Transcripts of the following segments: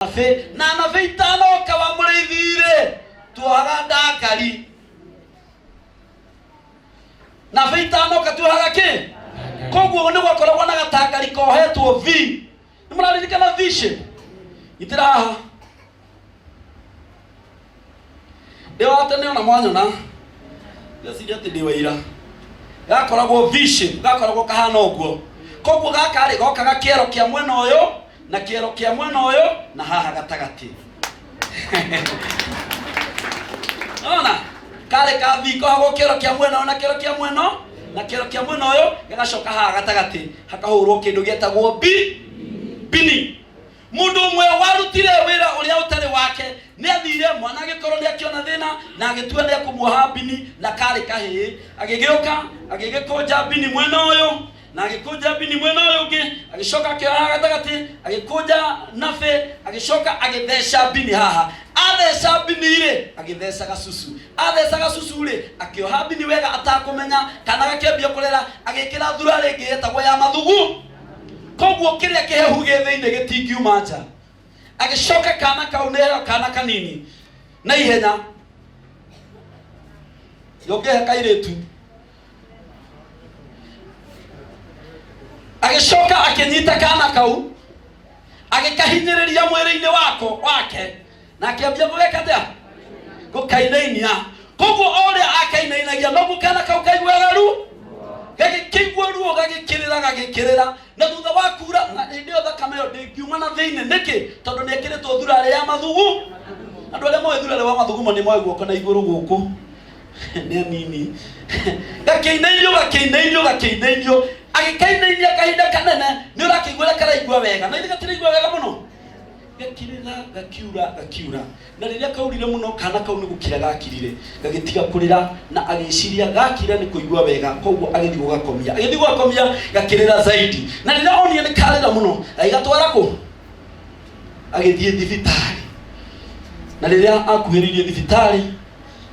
na nafe itano kawa murithire tuohaga ndakari nafe itano katuohaga ki koguo ni gwakoragwo na gatangari kohetwo V nimuraririkana V shape itira haha ndio atene ona mwanyona yasiria ati ndi waira gakoragwo V shape gakoragwo kahana uguo koguo gakari gokaga kiero kia mwena uyu na kiero kia mwena uyu na haha gatagati ona kale ka V kohago kiero kia mwena na kiero kia mwena na kiero kia mwena uyu gagacoka haha gatagati hakahurwo kindu gietagwo bini mundu umwe warutire wira uria utari wake ni athire mwana gikorwo ni akiona thina na agitua ni akumuha bini na kale kahi agigeuka agigikunja bini mwena uyu na agikuja bini mwena uyu ungi agicoka kioha gatagati agikuja nafe agicoka agithesha bini haha athesha bini ire agithesha gasusu athesha gasusu ire akioha bini wega atakumenya kana gakebia kurera agikira thura ringi yetagwo ya mathugu koguo kiria kihehu githiine gitingiuma nja agicoka kana kau neheo kana kanini na ihenya yogehe kairetu agicoka akinyita kana kau agikahinyiriria mwiri-ini wake na akiambia gugeka atia gukainainia koguo oria akainainagia no kana kau kaiguagaru gagikigwo ruo gagikirira na thutha wa kura na ndio thakame yo ndingiuma na thiine niki tondu ni ekiritwo thurare ya mathugu andu aria moe thurare wa mathugu mo ni moe guoko na iguru guku ni nini gakeinairio agikainainia kahinda kanene ni urakigwira karaigwa wega na ithika tiraigwa wega muno gakiura na riria kaurire muno kana kau ni gukira gakirire gagitiga kurira na agiciria gakira ni kuigwa wega koguo agithi gugakomia gakirira zaidi na riria onie ni karira muno aigatwara ku agithie thibitari na riria akuhiririe thibitari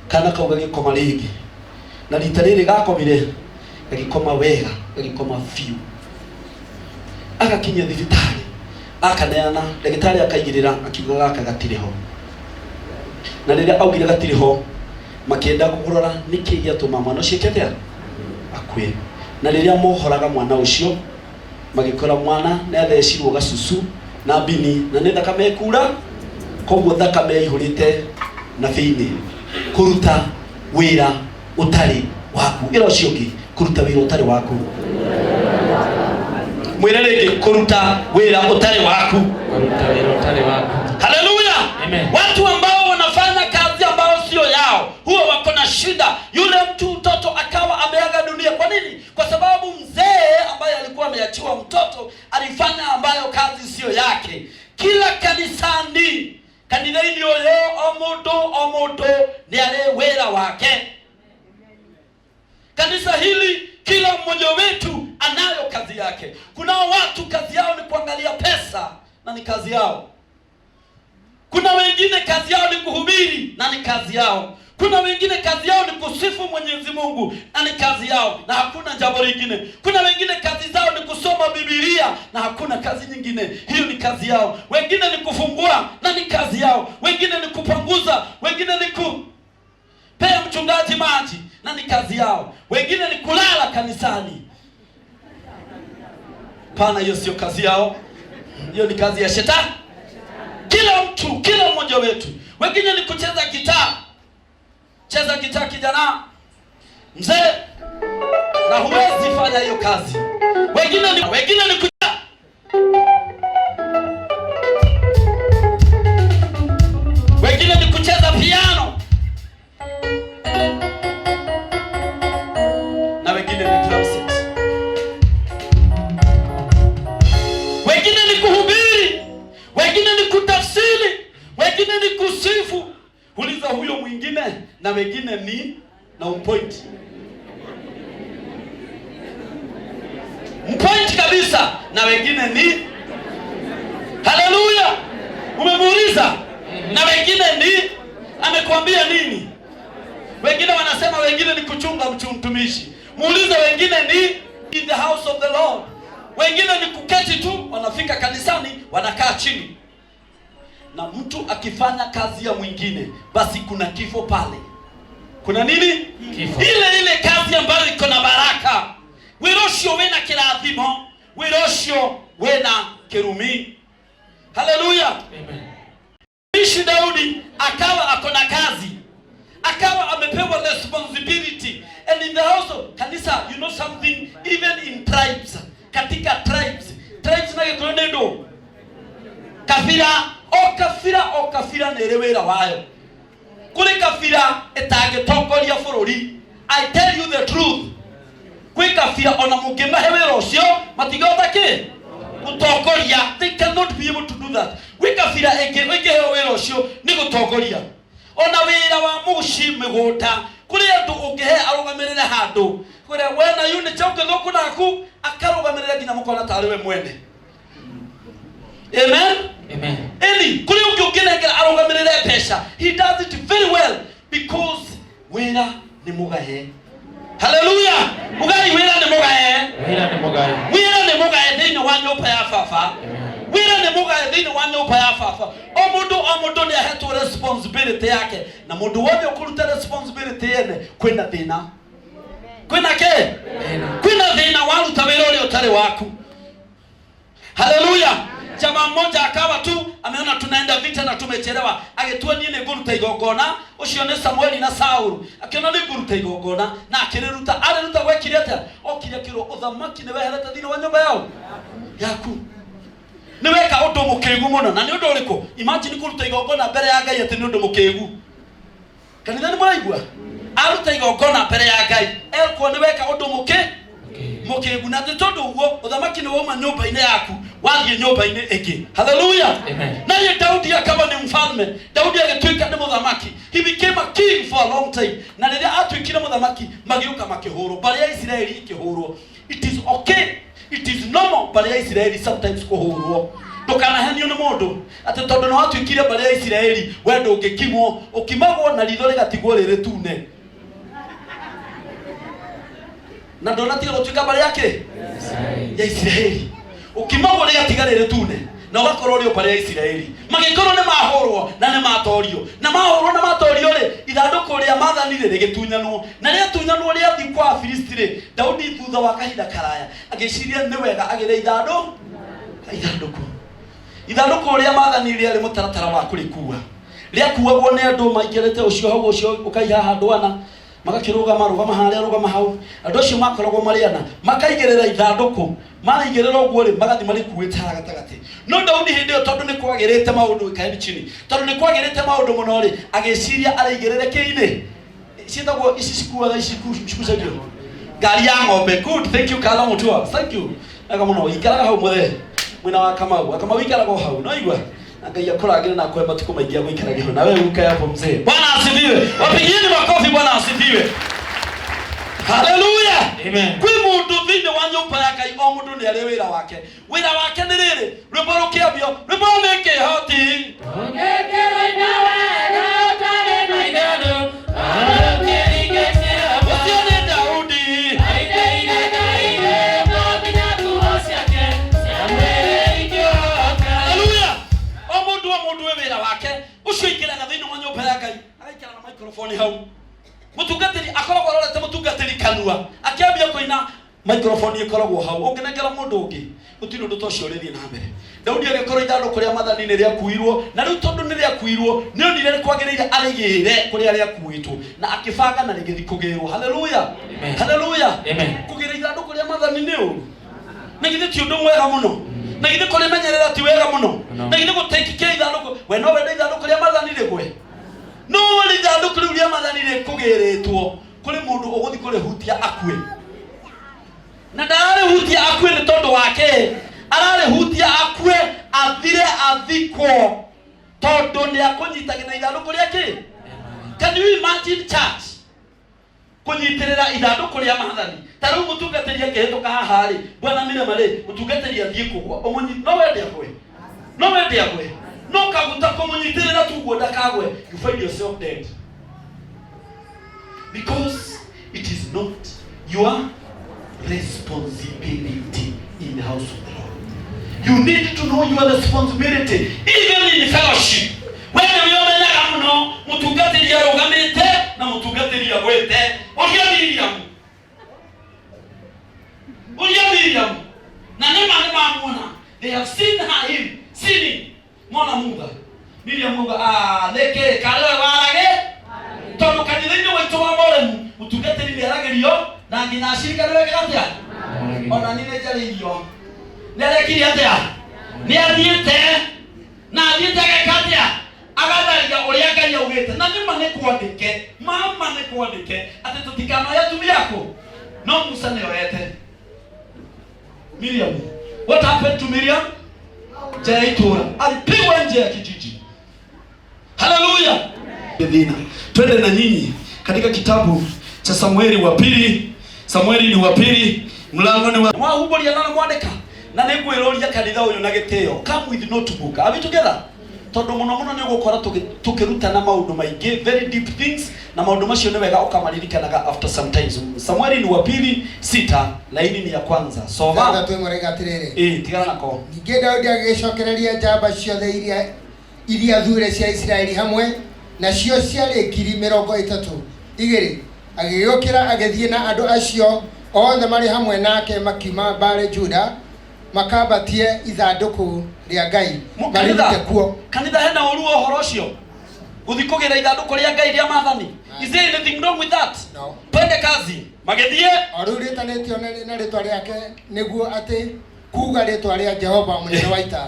kana kau gagikoma ringi na rita riri gakomire gagikoma wega gagikoma fiu agakinya thibitari akaneana ndagitari akaigirira akiuga gaka gatiriho na riria augire gatiriho makienda kugurora niki giatuma mwana ucio ketea akwe na riria mohoraga mwana ucio magikora mwana ni athecirwo gasusu na bini na ni thakame ekura koguo thakame ihurite na fiini kuruta wira utari waku ira ucio ngi kuruta wira utari waku mwireleke kuruta wira utari waku haleluya watu ambao wanafanya kazi ambao sio yao huwa wako na shida yule mtoto akawa ameaga dunia kwa nini kwa sababu mzee ambaye alikuwa ameachiwa mtoto alifanya ambayo kazi sio yake kila kanisani kanitha-ini uyu omundo ni ale wira wake kanisa hili kila mmoja wetu anayo kazi yake. Kuna watu kazi yao ni kuangalia pesa na ni kazi yao. Kuna wengine kazi yao ni kuhubiri na ni kazi yao. Kuna wengine kazi yao ni kusifu Mwenyezi Mungu na ni kazi yao na hakuna jambo lingine. Kuna wengine kazi zao ni kusoma Biblia na hakuna kazi nyingine. Hiyo ni kazi yao. Wengine ni kufungua na ni kazi yao. Wengine ni kupanguza, wengine ni kupea mchungaji maji na ni kazi yao. Wengine ni kulala kanisani. Pana hiyo sio kazi yao. Hiyo ni kazi ya shetani. Kila mtu, kila mmoja wetu. Wengine ni kucheza gitaa. Cheza gitaa kijana. Mzee na huwezi fanya hiyo kazi. Wengine ni wengine ni kucheza piano. Na wengine ni drum set. Wengine ni kuhubiri, wengine ni kutafsiri, wengine ni kusifu. Uliza huyo mwingine na wengine ni na point. Point kabisa na wengine ni haleluya. Umemuuliza na wengine ni amekwambia nini? Wengine wanasema wengine ni kuchunga mtumishi. Muulize wengine ni in the house of the Lord. Wengine ni kuketi tu, wanafika kanisani, wanakaa chini. Na mtu akifanya kazi ya mwingine, basi kuna kifo pale. Kuna nini? Kifo. Ile kazi ambayo iko na baraka. Wirosho wena kirathimo, wirosho wena kirumi. Haleluya. Amen. Ishi Daudi akawa akona kazi. Akawa amepewa responsibility. And in the house of kanisa, you know something, even in tribes, katika tribes na yetonendo. Kafira nerewera wayo. Kule kafira etagetongoria bururi. I tell you the truth. Kwe kafira ona mugema hewero ucio matigota ki gutongoria. They cannot be able to do that. Kwe kafira enge hewero ucio ni gutongoria. Ona wira wa mushi migunda kule andu ungehe arugamirire handu. Kule wena yune chauke thoku naku akarugamirira ngina mukona tari we mwene. Amen. Amen. Eli kule ungegenegera arugamirire pesha. He does it very well because wira ni mugahe. Hallelujah. Mugahe wira ni mugahe. Wira ni mugahe thini wa nyumba ya fafa. Wira ni mugahe thini wa nyumba ya fafa. Omundu ni ahetwo responsibility yake. Na mundu wothe ukuruta responsibility yene kwina thina. Kwina ke? Kwina thina waruta wira ule utari waku. Hallelujah. Jamaa mmoja akawa tu ameona tunaenda vita na tumechelewa, agetua niene guruta igongona ucio ni Samueli na Saulu. Akiona ni guruta igongona na akiruta areruta gwekirete okiria kiro uthamaki ni weherete thini wa nyumba yao yaku. Ni weka undu mukegu muno. Na ni undu uriko? Imagine kuruta igongona mbere ya Ngai ati ni undu mukegu. Kanitha ni mwaigua? Aruta igongona mbere ya Ngai. Elko ni weka undu mukegu na tondu uguo uthamaki ni woma nyumba-ini yaku wathie nyumba-ini ingi. Hallelujah. Amen. Na ye Daudi akawa ni mfalme. Daudi agetuika ni muthamaki. He became a king for a long time. Na riria atuikire muthamaki magiuka makihuru bali ya Israeli ikihuru. It is okay. It is normal bali ya Israeli sometimes kuhurwo. Ndukanahenio ni mundu ati tondu no atuikire bali ya Israeli wendo ungikimwo ukimagwo na ritho rigatigwo riri tune. Na donatiga gutuika bali yake ya Israeli ukimagwo rigatigarire tune na ugakorwo uri bali ya Israeli magikorwo ni mahurwo na ni matorio na mahurwo na matorio ri ithanduku ria mathanire rigitunyanwo na ria tunyanwo ria thi kwa Filistire. Daudi thutha wa kahinda karaya agiciria ni wega agire ithanduku ria mathanire ria mutaratara wa kurikua ria kuagwo ni andu maingirite ucio hau ucio ukaiha handu ana magakirugama rugama hau andu acio makoragwo mariana makaigirira ithanduku maraigirira uguo ri magathi marikuite gatagati. No Daudi hindi yo tondu ni kwagirite maundu kaeni chini tondu ni kwagirite maundu muno ri agiciria araigirire kiine citagwo ici cikuaga ici cikucagio ngari ya ng'ombe. Good, thank you Kala Mutua, thank you. Aga muno ikaraga hau muthe mwina wa Kamau ikaraga hau no igwa Ngai akuragire na kwemba tukumaingia gwikaraga hau na wewe uka hapo mzee. Bwana asifiwe. Wapigieni makofi. Bwana asifiwe. Hallelujah. Amen. Kwi mundu thini wa nyumba ya Ngai o mundu ni ari wira wake ni riri rwimbo rukiambio rwimbo meke hoti ongekera inawe na utare na igano microphone hau mutungatiri akoragwo arorete mutungatiri kanua akiambia koina microphone ikoragwo hau ungenengera mundu ungi utino ndu tocio rithie na mbere. Daudi agikorwo ithanduku ria mathani ni ria kuirwo na riu tondu ni ria kuirwo ni onire ni kwagiriire arigire kuri aria kuitwo na akibanga na rigithi kugirwo. Hallelujah. Amen. Hallelujah. Amen. Kugira ithanduku ria mathani ni uru na githi ti undu mwega muno na githi kuri menyerera ti wega muno na githi gutake care ithanduku we no wende ithanduku ria mathani rigwe no ithanduku riu ria mathani rikugiritwo kuri mundu uguthi kuri hutia akue na ndare hutia akue ni tondu wake arare hutia akue athire athikwo tondu ni akunyitagira ithanduku riake. Can you imagine church kunyitirira ithanduku ria mathani taru mutungatiri akihituka haha ri bwana mire mari mutungatiri athie kugwa omunyi no wende akwe no kaguta kumunyitirira tuguo ndakagwe you find yourself dead because it is not your responsibility in the house of the Lord. You need to know your responsibility. Even in fellowship. When you are no mutugati ya rogamete na mutugati ya gwete. Olia Miriam. Na nema mwana. They have seen him sinning. Mwana Mungu. Miriam Mungu leke kale warage. Tomo kanidini waito wa moremu. Mutugati ni yaragerio na ngina shirika lweke gatia. Ona nine jariyo. Nelekiri atia. Ni athiete na athiete gekatia. Agatharia uria Ngai augite na nima ni kwandike mama ni kwandike ati tutikano ya tumi yako no Musa ni oyete Miriam. What happened to Miriam? Jaitura alipigwa nje ya kijiji. Hallelujah. Twende na nyinyi katika kitabu cha Samueli wa pili. Samueli ni wa pili mlango ni wa huboria na mwandika na nigwiroria kanitha uyu na giteo. Come with notebook. Are we together? Tondu muno ni gukora tukirutana maundu maingi very deep things na maundu macio ni wega ukamaririkanaga after some times. Samueli ni wa pili 6 laini ni ya kwanza. Soma. Nda twimurega atiriri. Tigana nako. Ninge Daudi agicokereria njamba ciothe iria thure cia Israeli hamwe na cio ciari 30,000 igiri. Agigokira agithie na andu acio othe mari hamwe nake makiuma bare Juda makabatie ithanduku ria Ngai marite kuo. Kanitha hena uruo horo cio uthikugira ithanduku ria Ngai ria mathani. Is there anything wrong with that? No. Twende kazi magithie oruritanetio na ritwa riake niguo ati kuga ritwa ria Jehova munene wa ita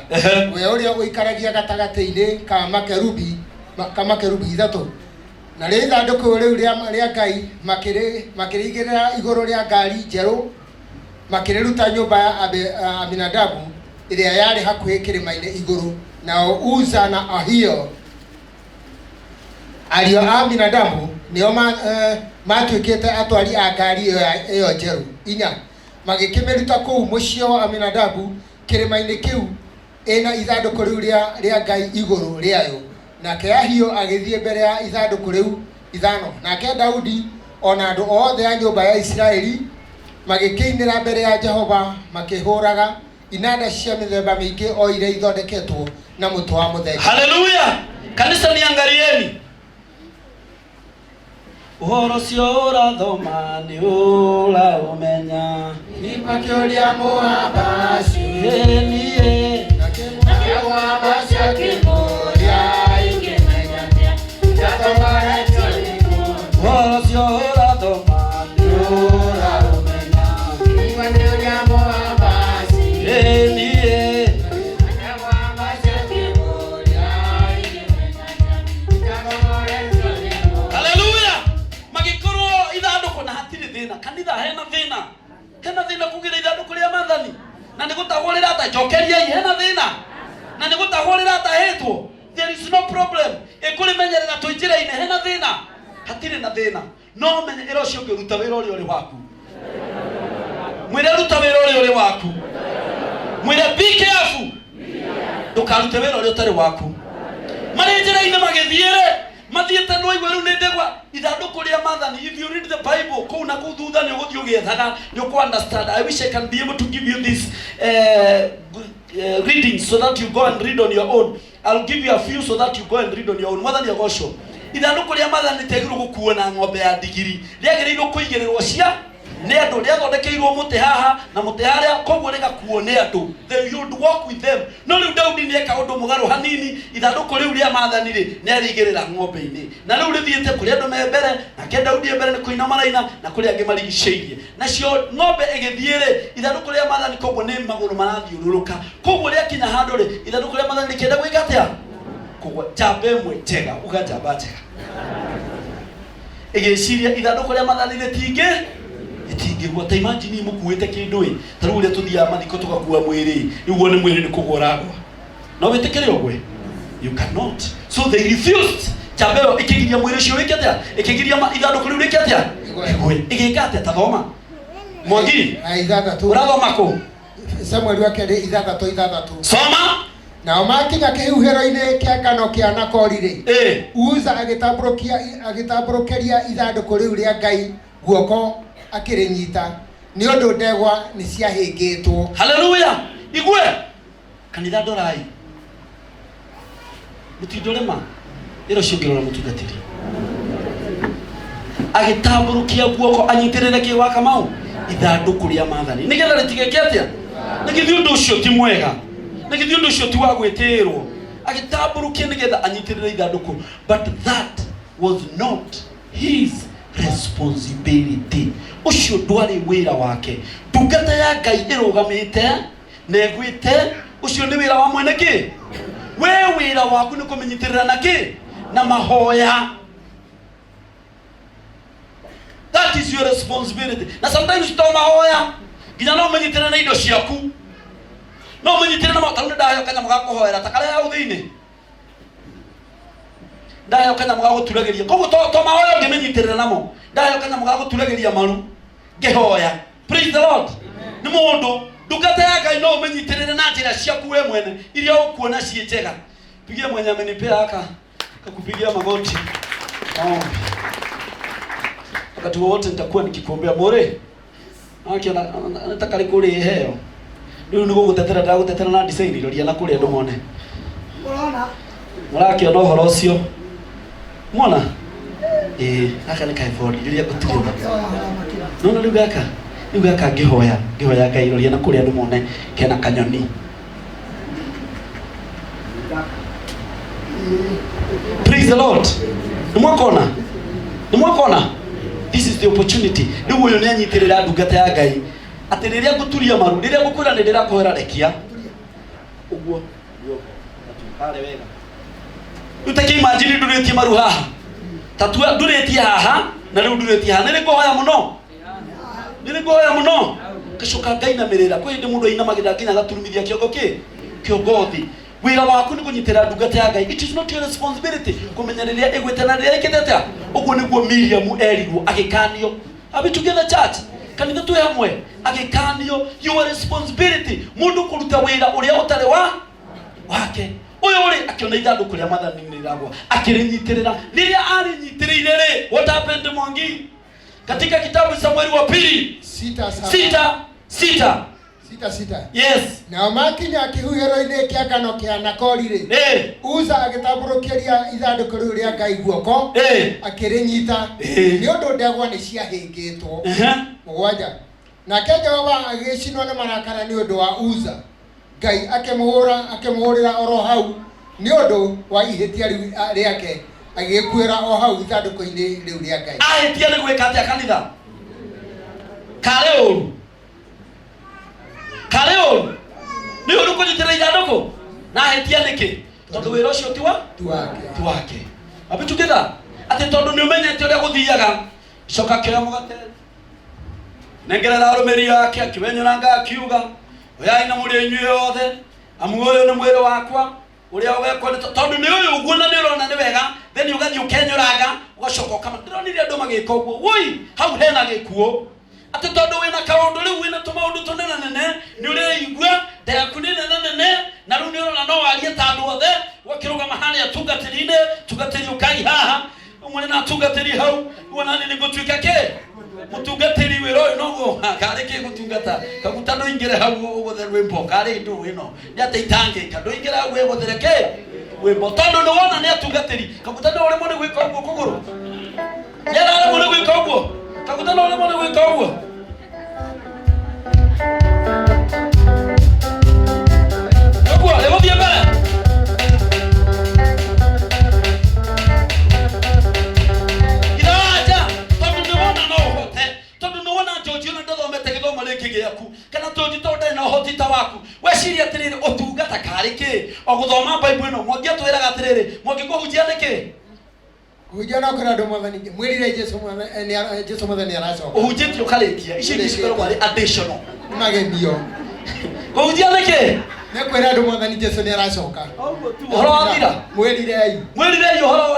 we uria uikaragia gatagati-ini ka makerubi ithatu na ri ithanduku riu ria Ngai makirigirira iguru ria ngari njeru makiriruta nyumba ya Aminadabu iria yari hakuhi kirima-ini iguru nao Uza na Ahio ario Aminadabu nio matuikite atwari a ngari iyo njeru 4 magikimiruta kuu mucio wa Aminadabu kirima-ini kiu ina ithanduku riu ria Ngai iguru riayo nake Ahio agithie mbere ya ithanduku riu 5 nake Daudi ona andu othe a nyumba ya Israeli magikiinira mbere ya Jehova makihuraga inanda cia mithemba mingi o iria ithondeketwo na mutu wa muthenya. Hallelujah. Kanisa niangalieni. Uhoro cio urathoma ni ura umenya Nimakioria muhamba nie na muhamba cia kimuria ingimenya jathoma hetoni uhoro cio urathoma ni ura kanitha hena thina kugira ithanduku ria mathani na nigutahurira ata jokeria hena thina na nigutahurira ata hetwo. There is no problem ikurimenyerera tuinjira-ini hena thina hatire na thina no menyerera ucio ngiruta wira uria uri waku mwire ruta wira uria uri waku mwire be careful ndukarute wira uria utari waku mari njira-ini magithiire mathiete no igwe riu nindegwa ithanduku ria mathani. If you read the Bible kou na kou thutha ni uguthio giethaga ni uku understand. I wish I can be able to give you this reading so that you go and read on your own. I'll give you a few so that you go and read on your own. Mathani agocwo ithanduku ria mathani tegirwo gukuo na ng'ombe ya ndigiri riagiriirwo kuigirirwo cia ni andu riathondekeirwo muti haha na muti haria koguo rigakuo ni andu. They would walk with them. No riu Daudi ni eka undu mugaru hanini ithanduku riu ria mathani ri ni arigirira ng'ombe-ini na riu rithiete kuri andu me mbere nake Daudi mbere ni kuina maraina na kuri angi marigiceirie nacio ng'ombe igithiire ithanduku ria mathani koguo ni maguru marathiururuka koguo riakinya handu ri ithanduku ria mathani rikienda gwika atia koguo njamba imwe njega uga njamba njega igiciria ithanduku ria mathani ritingi itingirwo ta imagine mukuite kindu taru uria tuthia mathiko tukakua mwiri iguo ni mwiri ni kugoragwa no witikire ogwe you cannot. So they refused. Jabeo ikigiria mwiri ucio wiketea ikigiria ithanduku riu riketea igwe igikatea tathoma mwangi ithathatu urathoma ku Samuel wakere ithathatu soma nao makinya kihuhiro-ini kia ngano kia Nakori Uza agitamburukeria ithanduku riu ria Ngai guoko akirinyita ni undu ndegwa ni ciahingitwo. Hallelujah. Igwe kanitha ndorai mutindorema iro ciongirora mutungatiri agitamburukia guoko anyitirire kiwa Kamau ithanduku ria mathani nigetha ritigeke atia nigithi undu ucio ti mwega nigithi undu ucio ti wa gwitirwo agitamburukia nigetha anyitirire ithanduku but that was not his responsibility ucio ndwari wira wake ndungata ya Ngai irugamite na egwite ucio ni wira wa mwene ki we wira waku ni kumenyitirira na ki na mahoya. That is your responsibility. Na sometimes to mahoya nginya no menyitirira na indo ciaku no menyitirira na mataunda dayo kanya mugakuhoera takale ya uthini dayo kanya mugaguturagiria koguo to mahoya ngimenyitirira namo dayo kanya mugaguturagiria maru ngihoya. Praise the Lord. Ni mundu ndungata ya Ngai no menyitirire na njira ciaku we mwene iria ukuona cie njega. Pigia mwenye amenipea aka kakupigia magoti. Wakati wote nitakuwa nikikuombea more. Nataka likuri heo. Ndio niko gutetera na design iroria na kuri andu mone. Unaona? Murakio no horo cio. Muona? Aka ni kaifori iria gutirima. Nona riu gaka ngihoya Ngai iroria na kuri andu mone kena kanyoni. Praise the Lord. Nimwakona. This is the opportunity. Niwe uyo nyanyitirira ndungata ya Ngai. Ati riria guturia maru, riria gukwira ni ndira kuhera rekia. Uguo. Kale wega. Utaki imagine nduretie maru haha. Tatua nduretie haha na riu nduretie haha. Niri kuhoya muno. Niri kuhoya muno. Kashoka Ngai na mirira. Kwa hindi mundu aina magira nginya gaturumithia kiongo ki? Kiongothi. Wira waku ni kunyitira ndungata ya Ngai. It is not your responsibility kumenyerera egwete na riria iketete. Uguo niguo Miriam erirwo agikanio. Are we together church? Kanitha tu hamwe agikanio. Your responsibility mundu kuruta wira uria utare wake. Uyo uri akiona ithanduku ria mathani niragwa akirinyitirira riria arinyitirire ri what happened Mwangi? Katika kitabu Samueli wa pili 6:6 Yes. Nao makinya kihuhiro-ini kia ngano kia Nakori ri. Uza agitamburukiria ithanduku riu ria Ngai guoko. Akirinyita. Ni undu ndegwa ni ciahingitwo. Mugwanja. Nake Jehova agicinwo ni marakara ni undu wa Uza. Ngai akimuhurira oro hau ni undu wa ihitia riake. Agikuira o hau ithanduku-ini riu ria Ngai. Ahitia ni gwika atia kanitha? Kareo ni uri kunyitira ithanduku na hetia niki tondu wira ucio ti wake abitugitha ati tondu ni umenyete uria guthiaga coka kioya mugate nengerera arumiri yake akiwenyuranga akiuga oya ina muri enywe yothe amu uyu ni mwiri wakwa uria ugekwa tondu ni uyu uguo na ni urona ni wega then ugathi ukenyuranga ugacoka kama ndironire andu magika uguo woi hau hena gikuo ati tondu wina kaundu riu wina tumaundu tunene nene ni uriigua ndaku ni nene na riu ni urona no warie ta andu othe wakiruga mahali atungatirine tungatiri ukai haha umwe na tungatiri hau wona ni ngutuika ke mutungatiri wiro no kare ke gutungata kaguta ndo ingire hau ugothe rwimbo kare ndu wino ni ate itange kando ingire hau ugothe ke wimbo tondu no wona ni atungatiri kaguta ndo uri mone gwika uguo kuguru yara uri mone gwika uguo kaguta ndo uri mone gwika uguo uguo leo dia mbele kidaja tondu ni wona no hote tondu no wona jojo na ndathomete githomo riki giaku kana tondu tondu na hotita waku weciria atiriri utungata kariki o guthoma Bible ino mwangi atwiraga atiriri mwangi kuhunjia niki Ujana kuna ndo mwathani mwirire Jesu mwathani aracoka uhunjitio karikia ici ngi cikoragwo ari additional magenio kuhunjia niki nekwira ndo mwathani Jesu ni aracoka uhoro wa thira mwirire uhoro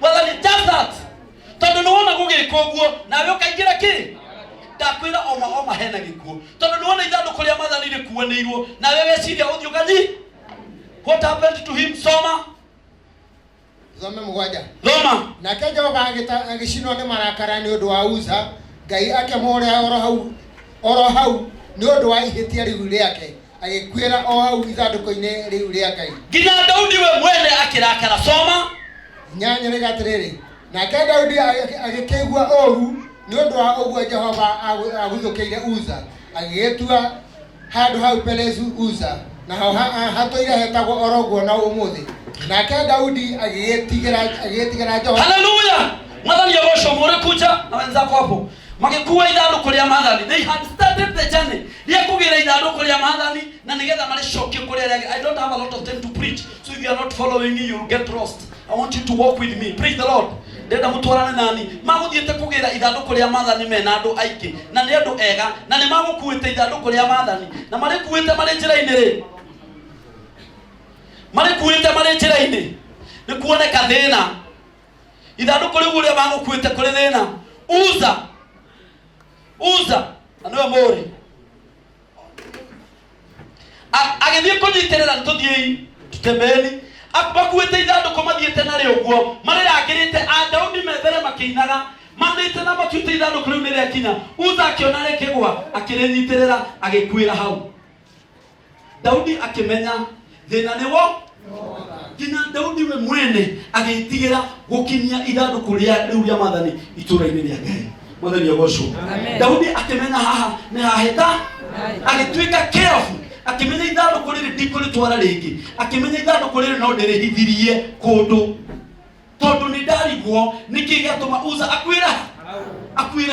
mwathani just that tondu ni wona gugika uguo nawe ukaingira ki ndakwira oma hena gikuo tondu ni wona ithanduku ria mathani rikuanirwo nawe weciria uthio gathi what happened to him soma Zome mugwaja. Thoma. Nake Jehova agicinwo ni marakara ni undu wa Uza, Ngai akimuhurira oro hau ni undu wa ihitia riu riake agikwira o hau ithanduku-ini riu ria Ngai. Nginya Daudi we mwene akirakara. Soma Nyanya rĩ gatirĩrĩ. Nake Daudi agĩkĩigua ũru nĩ ũndũ wa ũguo Jehova agũthũkĩire Uza, agĩgĩtua handũ hau Perezu Uza, na hatũire hetagwo oroguo na ũmũthĩ. Nake Daudi agĩgĩtigĩra Jehova. Haleluya. Mwathani Yosho murekuja na wenzako hapo. Magikuwa ithanduku ria Mwathani. They had started the journey. Ria kugira ithanduku ria Mwathani na nigetha maricokio kuria. I don't have a lot of time to preach. So if you are not following me, you will get lost. I want you to walk with me. Praise the Lord. Ndenda mutwarane nani. Maguthiete kugira ithanduku ria Mwathani mena andu aiki na ni andu ega na ni magukuite ithanduku ria Mwathani na marikuite mari njira-ini ri. Marikuite mari njira-ini. Ni kuoneka thina. Ithanduku riu ria magukuite kuri thina. Uza anwe mori agithie kunyitirira ntuthie tutembeni abakuite ithanduku mathiete nario guo marirangirite a Daudi methera makinaga manite na matuite ithanduku riu niria kinya. Uza akiona rikigwa akirinyitirira agikwira hau. Daudi akimenya thina niwo nginya Daudi we mwene agitigira gukinyia ithanduku riu ria Mwathani itura-ini ria Ngai. Mwathani Yosho. Daudi akimenya haha ni haheta agituika careful akimenya ithanduku riri ndikuritwara ringi akimenya ithanduku riri no ndirihithirie kundu tondu ni ndariguo niki gatuma Uza akwira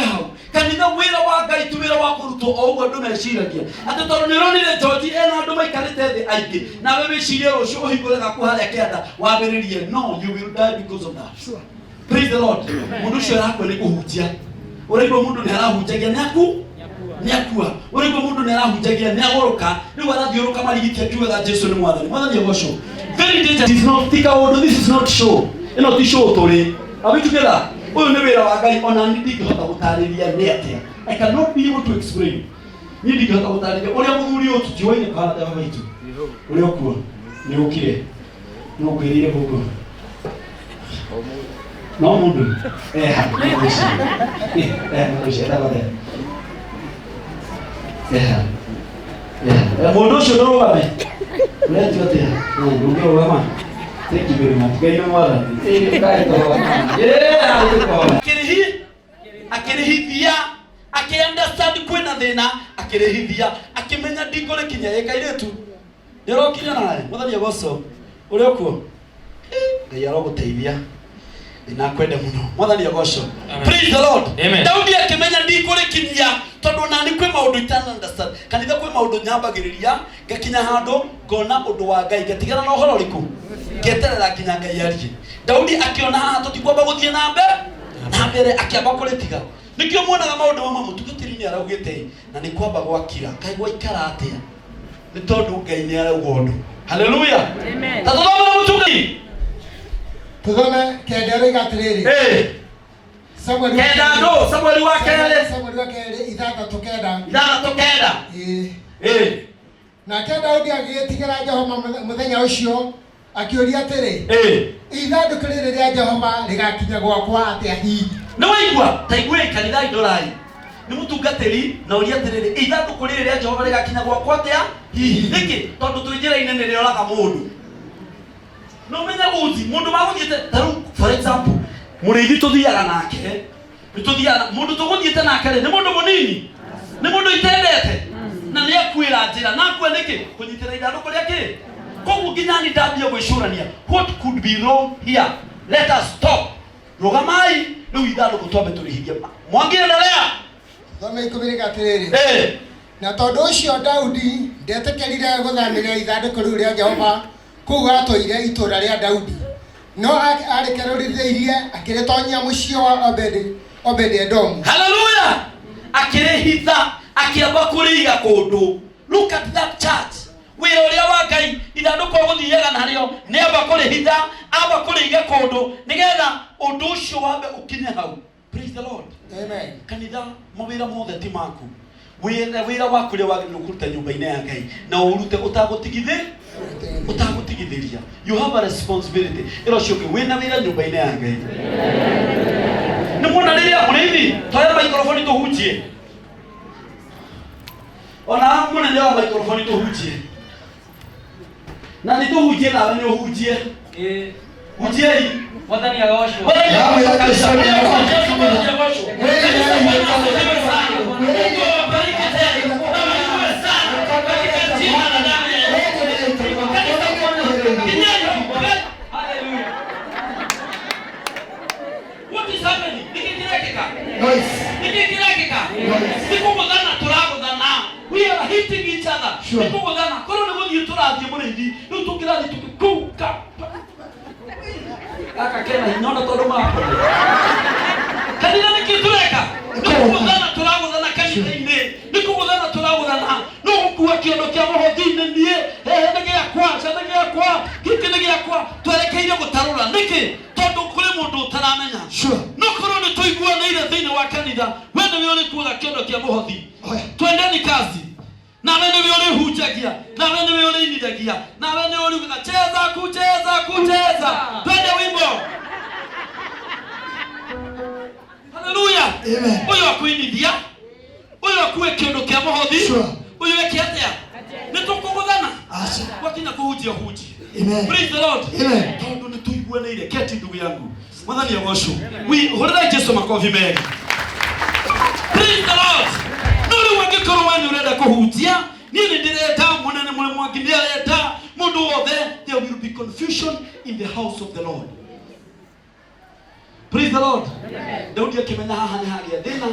hau. Kanitha wira wa Ngai tu wira wa kurutwo o uguo ndu meciragia ati tondu ni ronire George ena andu maikarite thi aingi na we wicirie rucio uhingure gaku haria kianda wambiririe. No, you will die because of that. Sure. Praise the Lord. Mundu cio rakwe ni kuhunjia. Uraibo mundu ni arahunjagia niakua. Uraibo mundu ni arahunjagia niagoroka. Ni warathiuruka marigitia kiuga Jesu ni Mwathani. Mwathani Yosho. Very dangerous. This is not tika ordo. This is not show. Ino ti show turi. Abitugera. Uyu ni wira wa Ngai ona ndingihota gutariria ni atia. I cannot be able to explain. Ni ndingihota gutariria uria muthuri uyu tutiwaine kana ta baitu. Uria kuo ni ukire. Ni ukwirire guko. No mundu mundu ucio ndurugame uretio atia ndungirugama. Thank you very much. Ngai ni Mwathani. Akirihithia akiunderstand kwina thina akirihithia akimenya ndingore kinya ikairitu nirokinya nawe. Mwathani Yosho uri okuo Ngai aroguteithia ina kwende muno. Mwathani Yosho. Praise the Lord. Amen. Daudi akimenya ndikurikinyia tondu nani kwi maundu itana understand. Kanitha kwi maundu nyambagiriria ngakinya handu ngona undu wa Ngai ngatigana na uhoro riku ngeterera kinya Ngai arie. Daudi akiona haha tutikwamba guthie na mbere akiamba kuritiga. Nikio muonaga maundu mamwe mutugatiri ni araugite na ni kwamba gwakira kai gwaikara atia ni tondu Ngai ni arauga undu. Hallelujah. Amen. Tazama mutugi tuthome kenda rĩ gatirĩrĩ. Samuel wa kerĩ ithathatũ kenda. Nake Daudi agĩgĩtigĩra Jehova mũthenya ũcio akĩũria atĩrĩ, ithandũkũ rĩrĩ rĩa Jehova rĩgakinya gwakwa atĩa hihi? Nĩ waigua ta igwe kanitha idorai nĩ mũtungatĩri na ũria atĩrĩrĩ, ithandũkũ rĩrĩ rĩa Jehova rĩgakinya gwakwa atĩa hihi? Nĩkĩ? Tondũ twĩ njĩra-inĩ nĩ rĩoraga mũndũ. No menya uzi mundu maguthiete taru for example murithi tuthiaga nake tuthiaga mundu tuguthiete nake ni mundu munini ni mundu itendete na ni akwira njira na akwe niki kunyitira ithanduku riake koguo nginya ni ndambia gwicurania what could be wrong here. Let us stop. Rugamai riu ithanduku twambe turihithia mwangiendelea thome 10 gatirĩrĩ. Na tondu ucio Daudi ndetekerire guthamĩria ithandũkũ riu ria Jehova kuu gatũire itura ria Daudi no arĩkerũrithĩirie akĩrĩtonyia mũciĩ wa Obed-Edomu. Hallelujah. Akĩrĩhitha akiamba kũrĩiga kũndũ. Look at that church. Wĩra ũrĩa wa Ngai ithandũkũ gũthiaga narĩo nĩ amba kũrĩhitha amba kũrĩiga kũndũ nĩgetha ũndũ ũcio wambe ũkinye hau. Praise the Lord. Amen. Kanitha mawĩra mothe ti maku. Wĩra waku rĩu wagĩrĩirwo kũruta nyũmba-inĩ ya Ngai na ũrute utagutigithiria. You have a responsibility. Ilo shoki wena wira nyumba-inĩ ya Ngai. Nĩ muona rĩrĩa mũrĩithi toya microphone tuhunjie. ona munene wa microphone tuhunjie na ni tuhunjie nawe ni uhunjie hunjiei Mwathani agoshwo. What is happening? We are hitting each other. Akakena hinona todoma. Kanina nikitureka. Nikugudana turagudana kanitha-ini. Nikugudana turagudana. No kuwa kiondo kia muhothi-ini nie. Ndege yakwa. Giki ndege yakwa. Twerekeire gutarura. Niki? Tondu kuri mundu utaramenya. No korwo ni tuiguanaire thiini wa kanitha. We niwe uri kuga kiondo kia muhothi. Twendeni kazi. Nawe niwe uri hunjagia. Nawe niwe uri inithagia. Nawe niwe uri kucheza. Twende wimbo. Hallelujah. Amen. Uyu akuinithia. Uyu akuwe kiondo kia muhothi. Uyu weke atia. Nitukugudana. Wakinya kuhunjia hunji. Amen. Praise the Lord. Amen. Tondu ni tuiguanaire keti ndugu yangu. Mwathani agoshwo. Hurira Jesu makofi mega. Praise the Lord. Nuri wangikorwo wani urenda kuhunjia. Nini ndireta munene mule mwanginia leta mundu wothe. There will be confusion in the house of the Lord. Praise the Lord. Daudi akimenya haha ni hagia thina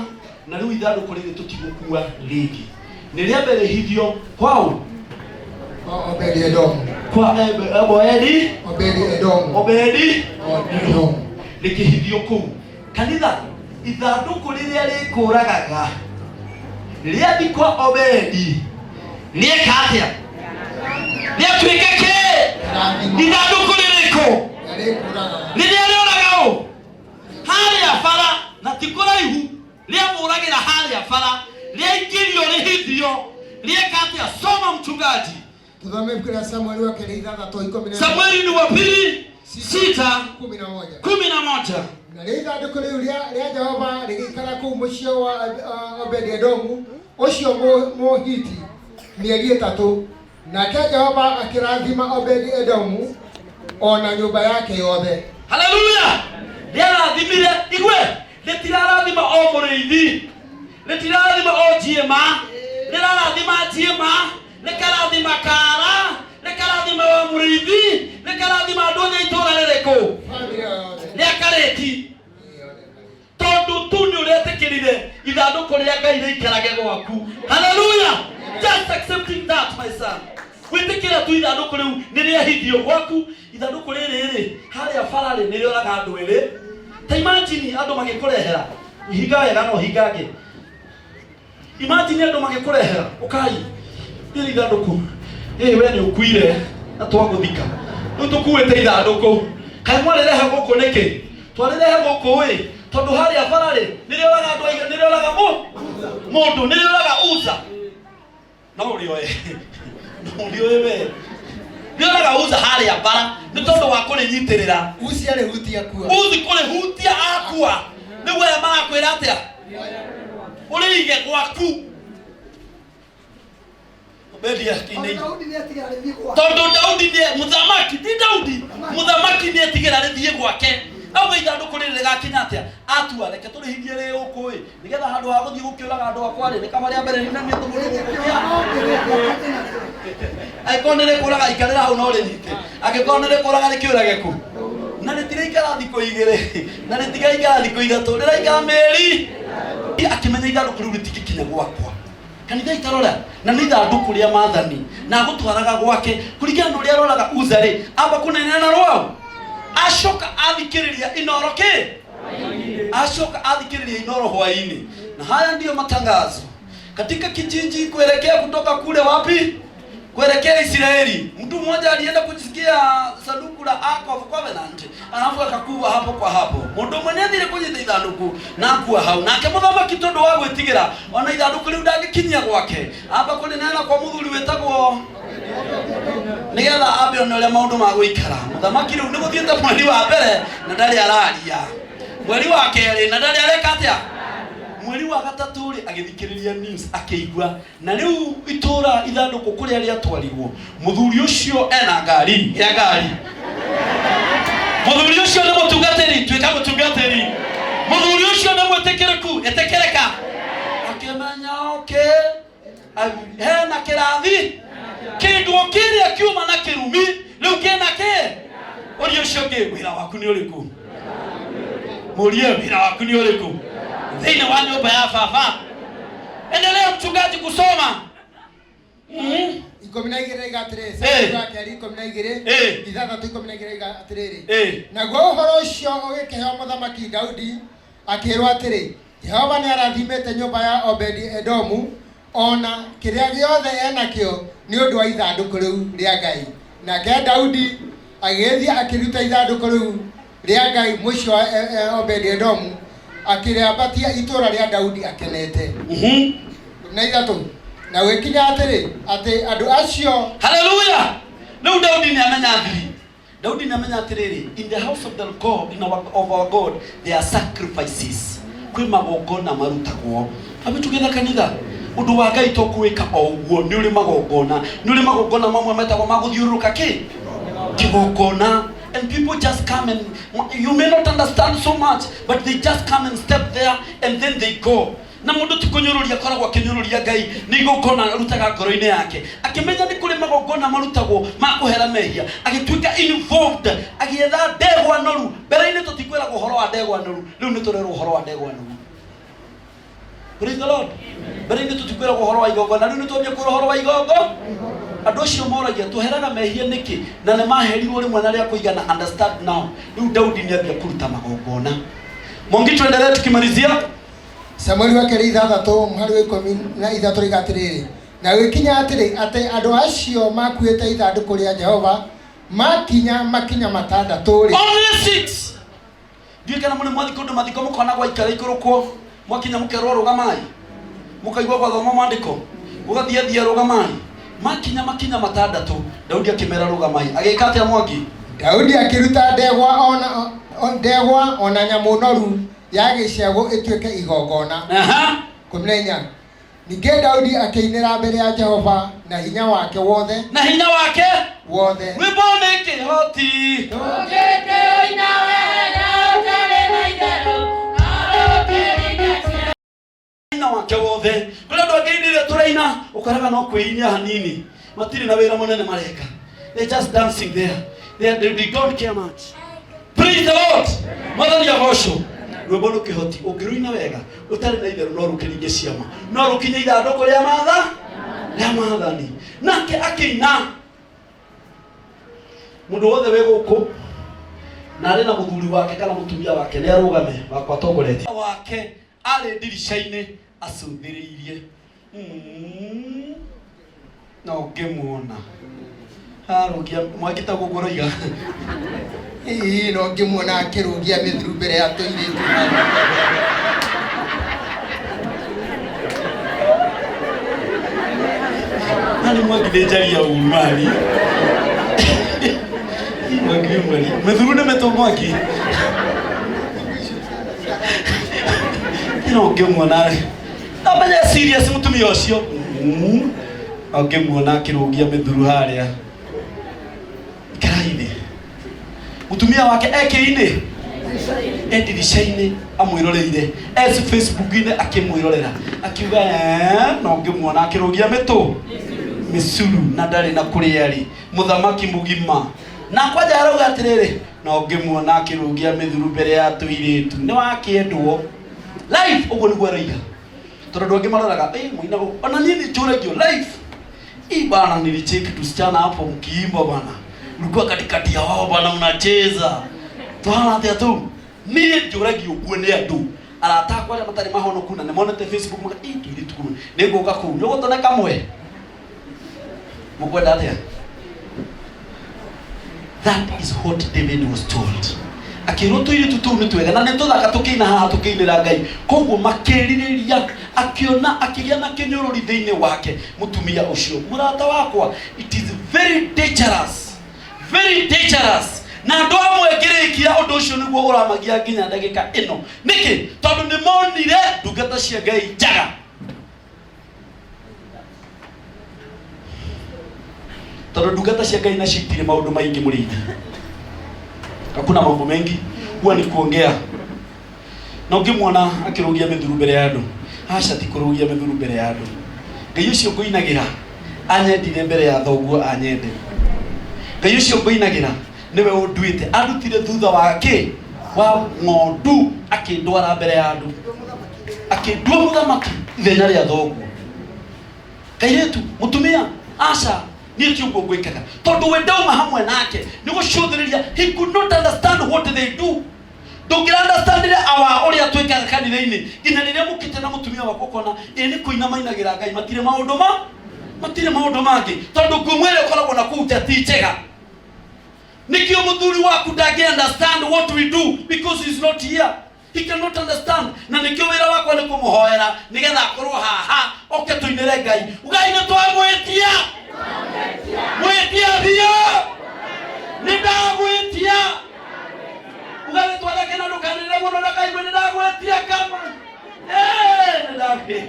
na riu ithanduku riri tutigukua ringi. Ni ria mbere hithio kwao Obedi Edom. kwa Obedi likihithio kuu. Kanitha ithanduku riria rikuragaga riria thikwa Obedi rieka atia riatuika ki ithanduku ririko riria rioraga u haria bara na tikuraihu riamuragira haria bara riaingirio rihithio rieka atia. Soma mchungaji. Tuthome kwa Samueli wa kile 3:11. Samueli ni wa pili 6:11. Na ithanduku riu ria Jehova rigikara kuu mucio wa Obedi Edomu ucio Muhiti mieri 3. Nake Jehova akirathima Obedi Edomu ona nyumba yake yothe. Hallelujah. Riarathimire igwe ritirarathima o muriithi ritirarathima o jiema rirarathima jiema rikarathima kara rikarathima wa muriithi rikarathima andu othe itura ririko riakareti tondu tu ni uretikirire ithanduku ria Ngai riikarage gwaku. Hallelujah. Just accepting that, my son. Witikira tu ithanduku riu ni riahithio gwaku. Ithanduku riri haria farari ni rioraga andu eri. Ta imagine andu magikurehera ihinga wega no hingange. Imagine andu magikurehera ukai iri ithanduku we ni ukuire na twaguthika riu tukuite ithanduku kai mwarirehe guku niki twarirehe guku wi tondu haria farari ni rioraga andu aiga ni rioraga mundu ni rioraga uza no rioe we rioraga uza haria bara ni tondu wa kurinyitirira Uzi alihutia kuwa. uzi kurihutia akua ni we marakwira atia urige gwaku. Obedi akini tondu Daudi ni muthamaki ti Daudi muthamaki ni etigira rithie gwake au ithanduku riri rigakinya atia atua reke turihingie ri ukui nigetha handu ha guthie gukiuraga andu akwa ri kama ria mbere ni nani tumurugukia aikonere kuraga ikarira hau no rinite agikonere kuraga rikiurage ku na ritiraikara thiko igiri na ritiraikara thiko ithatu riraikara meri akimenya ithanduku riu ritikikinya gwakwa. Kanitha itarora na ni ithanduku ria Maathani na gutwaraga gwake kurigana uria roraga uzari amba kunenena rwao ashoka athikiriria inoro ki ashoka athikiriria inoro hwaini. Na haya ndiyo matangazo katika kijiji kuelekea kutoka kule wapi kuelekea Israeli. Mtu mmoja alienda kusikia sanduku la Ark of Covenant alafu akakuwa hapo kwa hapo mundu mwenye ndire kunyita ithanduku na kuwa hau nake muthamaki tondu wa gwitigira ona ithanduku riu ndagikinyia gwake amba kuri nena kwa muthuri wetagwo nigetha ambe ona uria maundu ma guikara. Muthamaki riu ni guthiete mweri wa mbere na ndari araria mweri wa keri na ndari areka atia mweri wa gatatu ri agithikiriria news akĩigua na riu itura ithanduku kuri ari atwarirwo muthuri ucio ena ngari ya ngari muthuri ucio ni mutungatiri twika mutungatiri muthuri ucio ni mwetekereku etekereka akimenya hena kirathi kindu kiri akiuma na kirumi riu kena ke urio ucio ngi wira waku ni uriku murie wira waku ni uriku thini wa nyumba ya baba. Endelea mchungaji kusoma. 12 gatiriri sasa yake 12 ithathatũ 12 gatiriri naguo ũhoro ũcio ũgĩkĩheo mũthamaki Daudi akĩrwo atĩrĩ Jehova nĩ arathimĩte nyũmba ya Obedi-Edomu ona kĩrĩa gĩothe enakĩo nĩ ũndũ wa ithandũkũ rĩu rĩa Ngai. Nake Daudi agĩthiĩ akĩruta ithandũkũ rĩu rĩa Ngai mũciĩ wa Obedi-Edomu akĩrĩambatia itũũra rĩa Daudi akenete. Na ithatũ na wekinya atĩrĩ atĩ andũ acio haleluya no Daudi nĩ amenya athiri. Daudi nĩ amenya atĩrĩrĩ in the house of the God of our God there are sacrifices kwĩ magongona marutagwo abitugitha kanitha undu wa Ngai to kuweka o uguo nĩ uri magongona mamwe metagwo maguthiũrũrũka kigongona. And people just come and you may not understand so much but they just come and step there and then they go. Na mundu tikunyururia koragwo akinyururia Ngai ni igongona rutaga ngoro-ini yake akimenya ni kuri magongona marutagwo makuhera mehia agituika involved agietha ndegwa noru mbere-ini tutikwiragwo uhoro wa ndegwa noru riu ni turerwo uhoro wa ndegwa noru. Praise the Lord. Mbere-ini tutikwiragwo uhoro wa igongona riu ni twambia kwirwo uhoro wa igongona. Andu acio moragia tuheraga mehia niki na ne maherirwo rimwe na ria kuigana understand now. Riu Daudi ni ambia kuruta magongona. Mongi tuendelee tukimalizia Samueli wa keri ithathatũ mũhari wa 13 gatiriri na gĩkinya atĩrĩ atĩ andũ acio makuĩte ithandũkũ rĩa Jehova makinya matandatũ ri only 6 ndiye kana mune mwathiko ndo mathiko mukona gwa ikara ikurukwo mwakinya mukerwo rugamai mukaigwa kwa thoma mwandiko ugathia rugamai makinya matandatũ Daudi akimera rugamai agika atia Mwangi Daudi akiruta ndegwa ona nyamũ noru ya gĩciagwo ĩtuĩke igongona. 14 ningĩ Daudi akĩinĩra mbere ya Jehova na hinya wake wothe rwĩmbo nĩ kĩhoti tũngĩte ũina wega ũtarĩ na itherũ na ũkĩringa hinya wake wothe kũrĩa andũ angĩ indire tũraina ũkoraga no kwĩinia hanini matirĩ na wĩra mũnene mareka they just dancing there they don't care much. Praise the Lord. Mwathani agocwo rwĩmbo nĩ kĩhoti ũngĩrũina wega ũtarĩ na itherũ no rũkĩringe ciama no rũkinye ithandũkũ rĩa maathani nake akĩina mũndũ wothe wĩ gũkũ na arĩ na mũthuri wake kana mũtumia wake nĩ arũgame wakwa tongoretie wake arĩ ndirica-inĩ acũthĩrĩirie no ngĩmuona arũgia mwakĩta gũkũroiga no ngĩmuona akĩrũgia mĩthuru mbere ya tũirĩtu nani Mwangi nĩ njaria umari Mwangi umari mĩthuru nĩ metwo Mwangi no ngĩmuona amenya serious mũtumia ũcio ngĩmuona akĩrũgia mĩthuru harĩa karaine mutumia wake eke-inĩ ndirica-inĩ amwĩroreire Facebook-inĩ akĩmwĩrorera akiuga no ngĩmuona akĩrũgia mĩcuru na ndarĩ na kũrĩa arĩ mũthamaki mũgima na kwanja arauga atĩrĩrĩ no ngĩmuona akĩrũgia mĩthuru mbere ya tũirĩtu nĩ wakĩendwo live ũguo nĩguo arauga tondũ andũ angĩ maroraga mũinago ona niĩ nĩnjũragio live bana nilicheki tusichana hapo mkiimba bana ulikuwa katikati ya wao bana unacheza twana atia tu niĩ njũragio guo nĩ andũ arata kwa arĩa matarĩ mahonoku na nĩmonete Facebook maka tũirĩtu kũu nĩngũka kũu nĩgũtone kamwe mũkwenda atĩa. That is what David was told. Akĩrwo tũirĩtu tũu nĩ twega na nĩtũthaka tũkĩina haha tũkĩinĩra Ngai koguo makĩrirĩria akiona akĩgĩa na kĩnyũrũri thĩinĩ wake mũtumia ũcio mũrata wakwa it is very dangerous na andũ amwe ngĩrĩkia makĩra ũndũ ũcio nĩguo ũramagia nginya ndagĩka ĩno. Nĩkĩ? Tondũ nĩ monire ndungata cia Ngai njaga. Tondũ ndungata cia Ngai nacio itirĩ maũndũ maingĩ mũrĩithi. Hakuna mambo mengi, huwa ni kuongea. Na ũngĩmuona akĩrũgia mĩthuru mbere ya andũ, aca ti kũrũgia mĩthuru mbere ya andũ. Ngai ũcio ngũinagĩra anyendire mbere ya thoguo anyende. Ngai ũcio ngũinagĩra niwe ũnduĩte, andutire thutha wake wa ng'ondu akĩndwara mbere ya andũ, akĩndua mũthamaki ithenya rĩa thoguo. Kairĩtu mũtumia aca niĩ ti ũguo ngwĩkaga, tondũ we ndauma hamwe nake nĩ gũcũthĩrĩria. He could not understand what they do. Ndũngĩra understand ũrĩa twĩkaga kanitha-inĩ nginya rĩrĩa mũkĩte na mũtumia wako ũkona nĩ kũina mainagĩra Ngai, matirĩ maũndũ mangĩ, tondũ ngumo ĩrĩa ũkoragwo na kũu ti njega. Nikio mũthuri waku ndangĩ understand what we do because he's not here. He cannot understand. Na nikio wĩra wakwa nĩ kũmũhoera nĩgetha akorwo haha oke tũinĩre Ngai. Ngai nĩ twamwĩtia biũ, nĩ ndagwĩtia. Ngai twagake na ndũkanĩrĩre mũno na Ngai nĩ ndagwĩtia kama nĩ ndagwĩtia.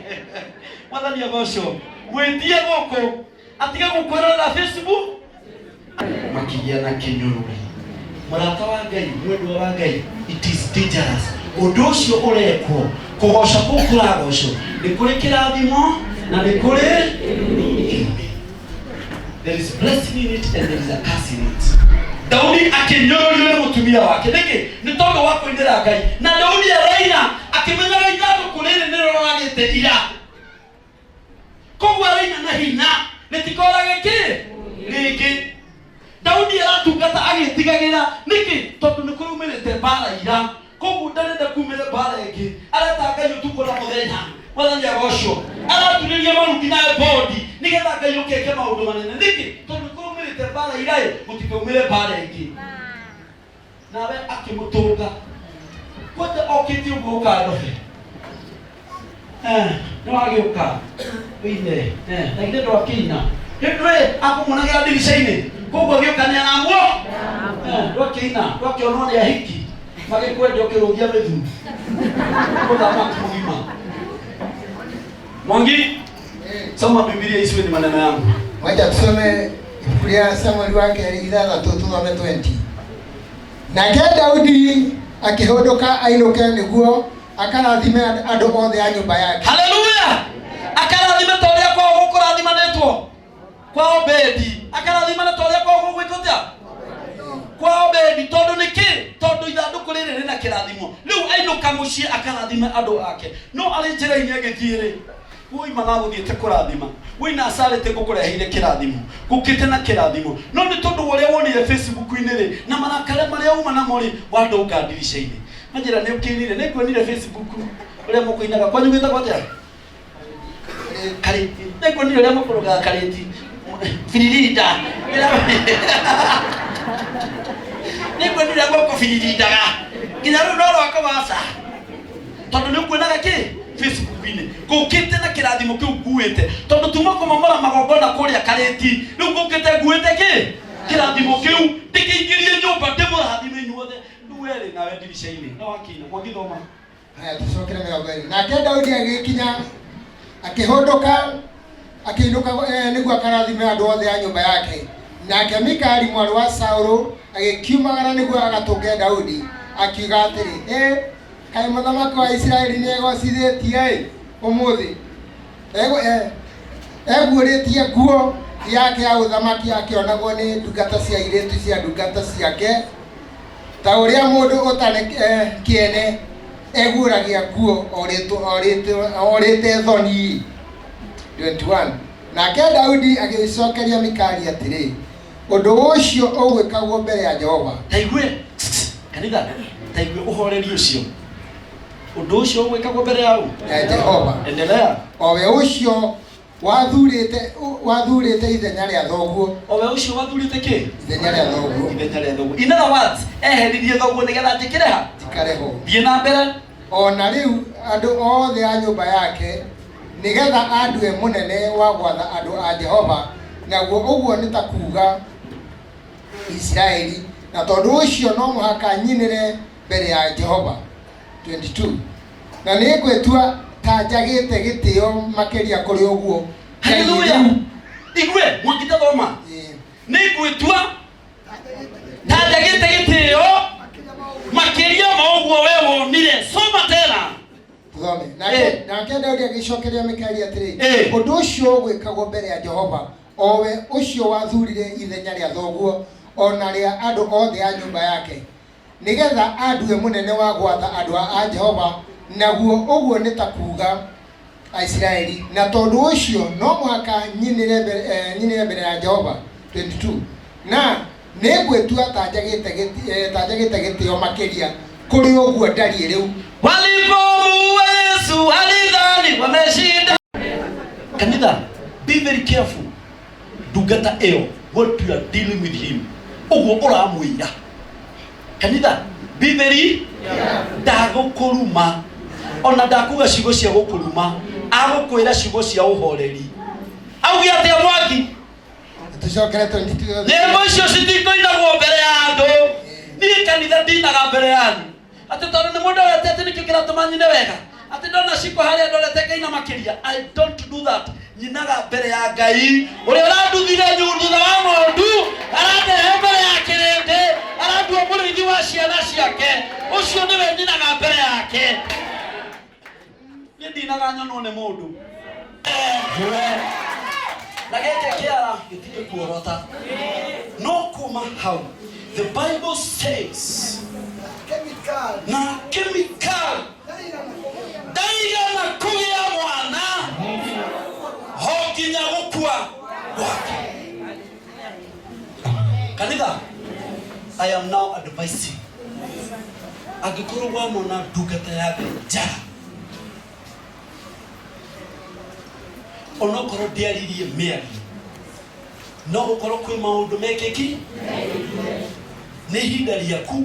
Mwathani agocwo gwĩtie gũkũ atige gũkwĩrora Facebook makĩgia na kĩnyũrũri. Mũrata wa Ngai, mwendwa wa Ngai, it is dangerous. Ũndũ ũcio ũrekwo kũgoca kũu kũragocwo nĩ kũrĩ kĩrathimo na nĩ kũrĩ. There is blessing in it and there is a curse in it. Daudi akĩnyũrũrio nĩ mũtumia wake. Nĩkĩ? Nĩ tondũ wa kũinĩra Ngai. Na Daudi araina akĩmenyaga ithandũkũ rĩrĩ nĩrĩo rĩroragĩte ira. Koguo araina na hinya rĩtikorage rĩngĩ. Daudi aratungata agĩtigagĩra. Nĩkĩ? Tondũ nĩ kũrumĩrĩte mbara ira. Koguo ndarenda kumĩre mbara ĩngĩ. Areta Ngai ũtukũ na mũthenya. Mwathani agocwo. Araturĩria maruti na bodi nĩgetha Ngai ũkeke maũndũ manene. Nĩkĩ? Tondũ kũrumĩrĩte mbara ira gũtikaumĩre mbara ĩngĩ. Nawe akĩmũtũnga. Kwete okĩtie ũguo ũkandobe. Nĩ wagĩũka wĩine na ithe ndwakĩina. Hĩndĩ akũmũnagĩra ndirica-inĩ. Koguo agĩũka nĩ aramuo ndwakĩina ndwakĩonwo nĩ ahiki magĩkwendia ũkĩrũgia mĩthuru mũthamaki mũgima. Mwangi, soma Biblia isiwe ni maneno yangu. Wacha tusome Biblia Samueli wa kerĩ 3:20. Nake Daudi akĩhũndũka ainũke nĩguo akarathime andũ othe a nyũmba yake. Haleluya! Akarathime ta ũrĩa kwao gũkũrathimanĩtwo kwa Obedi. Akarathimana ta ũrĩa kwao gũgwĩtwo kwa Obedi. Tondũ nĩkĩ? Tondũ ithandũkũ rĩrĩ rĩna kĩrathimo. Rĩu ainũka mũciĩ akarathime andũ ake. No arĩ njĩra-inĩ agĩthiĩ-rĩ, woima na gũthiĩte kũrathima, woina acarĩte gũkũreheire kĩrathimo, gũkĩte na kĩrathimo. No nĩ tondũ ũrĩa wonire Facebook-inĩ-rĩ na marakara marĩa uma namo-rĩ wandũnga ndirica-inĩ. Manjĩra nĩ ũkĩnire, nĩ nguonire Facebook ũrĩa mũkũinaga kwanyu gwĩtagwo atĩa? Karĩti. Nĩ nguonire ũrĩa mũkũrũgaga karĩti. Firirinda. Nĩ nguonire gũkũ firirindaga. Nginya rĩu no rwako waca. Tondũ nĩ ũkuonaga kĩ? Facebook-inĩ. Gũkĩte na kĩrathimo kĩu nguĩte. Tondũ tuma kũmomora magongona kũrĩa karĩti. Rĩu gũkĩte nguĩte kĩ? Kĩrathimo kĩu. Ndĩkĩingĩrie nyũmba ndĩmũrathime inyuothe. Rĩu nawe ndirica-inĩ. No wakĩina. Mwagĩthoma. Haya tusokere mĩrongo ĩrĩ. Nake Daudi agĩkinya akĩhũndũka akĩinũka nĩguo akarathime andũ othe a nyũmba yake. Nake Mikali mwarĩ wa Saũlũ agĩkiumagara nĩguo agatũnge Daudi akiuga atĩrĩ, kaĩ mũthamaki wa Isiraeli nĩ egocithĩtie ũmũthĩ eguũrĩtie nguo yake ya ũthamaki akĩonagwo nĩ ndungata cia airĩtu cia ndungata ciake ta ũrĩa mũndũ ũtarĩ kĩene eguũragia nguo orĩte thoni. 21. Nake Daudi agĩcokeria Mikali atĩrĩ, ũndũ ũcio ũgwĩkagwo mbere ya Jehova. Taigue kanitha, taigue ũhoreri ũcio. Ũndũ ũcio ũgwĩkagwo mbere ya Jehova. Endelea. O we ũcio wathurĩte ithenya rĩa thoguo. O we ũcio wathurĩte kĩ? Ithenya rĩa thoguo. Ithenya rĩa thoguo. In other words, eheririe thoguo nĩgetha njĩkĩre ha? Tikare ho. Thiĩ na mbere. Ona rĩu andũ othe a nyũmba yake nĩgetha andue mũnene wa gwatha andũ a Jehova, naguo ũguo nĩ ta kuuga Isiraeli na tondu ucio no muhaka nyinire mbere ya Jehova. 22 na nĩ ngwĩtua ta njagĩte gĩtĩo makĩria kũrĩ ũguo. Haleluya. Igwe mwangita thoma. Nĩ ngwĩtua ta njagĩte gĩtĩo makĩria ma ũguo we wonire. Soma tena. Thome. Nake Daudi agĩcokeria Mikaeli atĩrĩ, ũndũ ũcio ũgwĩkagwo mbere ya Jehova, o we ũcio wathurire ithenya rĩa thoguo ona rĩa andũ othe a nyũmba yake, nĩgetha andue mũnene wa gwatha andũ a Jehova, naguo ũguo nĩ ta kuuga Aisiraeli, na tondũ ũcio no mũhaka nyinire mbere ya Jehova. 22 na nĩ ngwĩtua ta njagĩte gĩtĩo makĩria kũrĩ ũguo ndariĩ rĩu. Walipomuua Yesu alidhani wameshinda. Kanitha, be very careful. Ndungata ĩyo, what you are dealing with him, ũguo ũramwĩra. Kanitha, be very ndagũkũruma. Ona ndakuga ciugo cia gũkũruma, agũkwĩra ciugo cia ũhoreri. Auge atĩa Mwangi? Tucokere 22. Nyĩmbo icio citikoinagwo mbere ya andũ. Niĩ kanitha ndinaga mbere yanyu. Ati tondũ nĩ mũndũ ũrete atĩ nĩkĩo kĩratũma nyine wega. Ati ndona ciko harĩa ndorete Ngai na makĩria. I don't do that. Nyinaga mbere ya Ngai. Ũrĩa ũranduthire thutha wa ng'ondu, arandehe mbere ya kĩrĩndĩ, arandua mũrĩithi wa ciana ciake. Ũcio nĩwe nyinaga mbere yake. Niĩ ndinaga nyonwo nĩ mũndũ. Na gĩkĩ kĩara gĩtirĩ kuorota. No kuma hau. The Bible says na chemical ndaigana kũgĩa mwana ho nginya gũkua gwake. Kanitha, I am now advising, angĩkorwo wa mwana ndungata ya nja, onokorwo ndiaririe mĩario, no gũkorwo kwĩ maũndũ mekĩki, nĩ ihinda rĩaku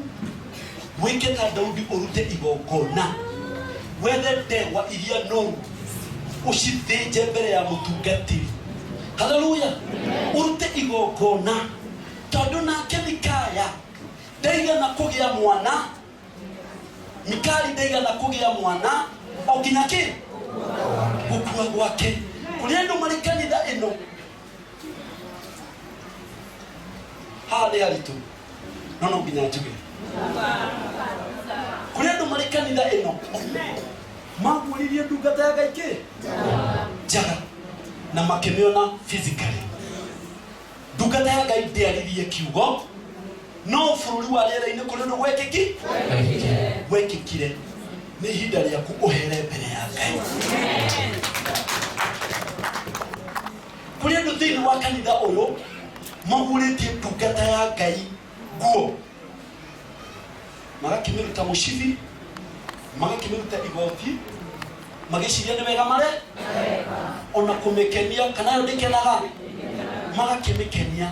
wĩke ta Daudi ũrute igongona, wethe ndegwa iria noru ũcithĩnje mbere ya mũtungatĩri. Haleluya. Urute igongona, tondũ nake Mikaya ndaigana kũgĩa mwana, Mikali ndaigana kũgĩa mwana o nginya kĩ gũkua gwake. Kũrĩ andũ marĩ kanitha ĩno, haha nĩ haritũ, no nginya njuge. Kũrĩ andũ marĩ kanitha ĩno magũririe ndungata ya Ngai kĩ njaga na makĩmĩona physically. Ndungata ya Ngai ndĩaririe kiugo, no bũrũri wa rĩera-inĩ kũrĩ ũndũ gwekĩkire. Nĩ ihinda rĩaku ũhere mbere ya Ngai. Kũrĩ andũ thĩinĩ wa kanitha ũyũ magũrĩtie ndungata ya Ngai nguo, magakĩmĩruta mũcibi, magakĩmĩruta igoti, magĩciria nĩ wega marĩ ona kũmĩkenia, kana yo ndĩkenaga, magakĩmĩkenia.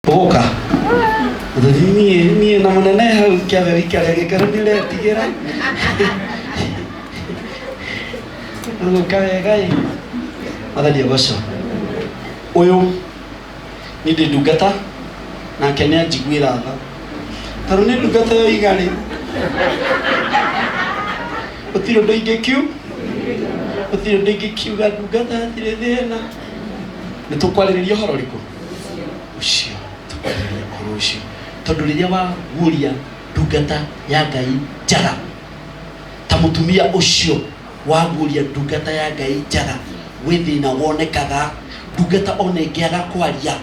Ũgoka niĩ na mũnene hau kĩabe gĩkarĩa gĩkarũ nĩũretigĩra ũgoka wega ĩ mathani ũgoco ũyũ nĩ ndĩ ndungata nake nĩ anjiguĩra tha. Tarũ nĩ ndungata yo igarĩ, gũtirĩ ũndũ ingĩkiuga ndungata hatirĩ thĩna. Nĩ tũkwarĩrĩria ũhoro ũrĩkũ ũcio? Tũkwarĩrĩria ũhoro ũcio, tondũ rĩrĩa waguũria ndungata ya Ngai njaga, ta mũtumia ũcio waguũria ndungata ya Ngai njaga, gwĩ thĩna wonekaga. Ndungata ona ĩngĩaga kwaria,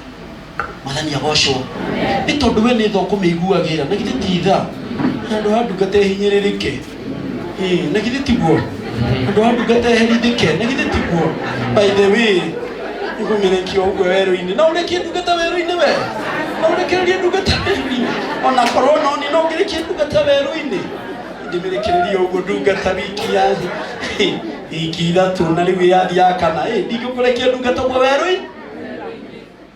mathani agocwo, nĩ tondũ we nĩ tho kũmĩiguagĩra. Na githĩ ti tha handũ ha ndungata ĩhinyĩrĩrĩke? Na githĩ tiguo handũ ha ndungata ĩherithĩke? Na githĩ tiguo? By the way, nĩgũmĩrekio ũguo werũ-inĩ, na ũrekie ndungata werũ-inĩ we, na ũrekererie ndungata werũ-inĩ, ona korwo noni no ngĩrekie ndungata werũ-inĩ, ndĩmĩrekererie ũguo ndungata wiki ithatũ na rĩu yathi ya kana, ndingĩkũrekia ndungata ũguo werũ-inĩ